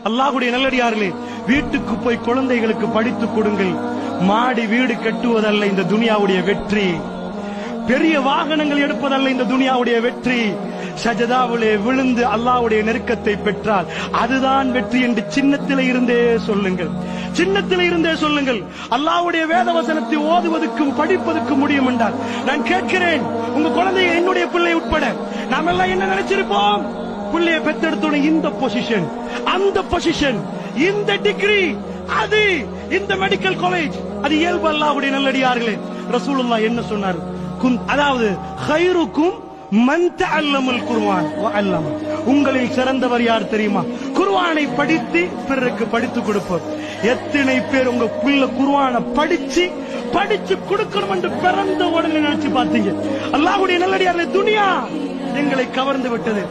அல்லாஹ்வுடைய நல்லடியார்களே, வீட்டுக்கு போய் குழந்தைகளுக்கு படித்துக் கொடுங்கள். மாடி வீடு கட்டுவதல்ல இந்த துனியாவுடைய வெற்றி, பெரிய வாகனங்கள் எடுப்பதல்ல இந்த துனியாவுடைய வெற்றி. சஜதாவிலே விழுந்து அல்லாஹ்வுடைய நெருக்கத்தை பெற்றால் அதுதான் வெற்றி என்று சின்னத்திலே இருந்தே சொல்லுங்கள், சின்னத்திலே இருந்தே சொல்லுங்கள். அல்லாஹ்வுடைய வேத வசனத்தை ஓதுவதற்கும் படிப்பதற்கும் முடியும் என்றால் நான் கேட்கிறேன், உங்க குழந்தையை, என்னுடைய பிள்ளை உட்பட நாம எல்லாம் என்ன நினைச்சிருப்போம்? பிள்ளையை பெற்றெடுத்தோட இந்த பொசிஷன், அந்த பொசிஷன், இந்த டிகிரி, அது இந்த மெடிக்கல் காலேஜ், அது இயல்பு. அல்லாஹ்வுடைய நல்லடியார்களே, ரசூலுல்லாஹ் என்ன சொன்னார்? அதாவது khairukum man ta'allamul Qur'an wa 'allama. உங்களில் சிறந்தவர் யார் தெரியுமா? குர்ஆனை படித்து பிறருக்கு படித்துக் கொடுப்பவர். எத்தனை பேர் உங்க பிள்ளை குர்ஆனை படிச்சு கொடுக்கணும் என்று பிறந்த உடனே நினைச்சு பார்த்தீங்க? அல்லாஹ்வுடைய நல்லடியார்களே, துனியா எங்களை கவர்ந்து விட்டது.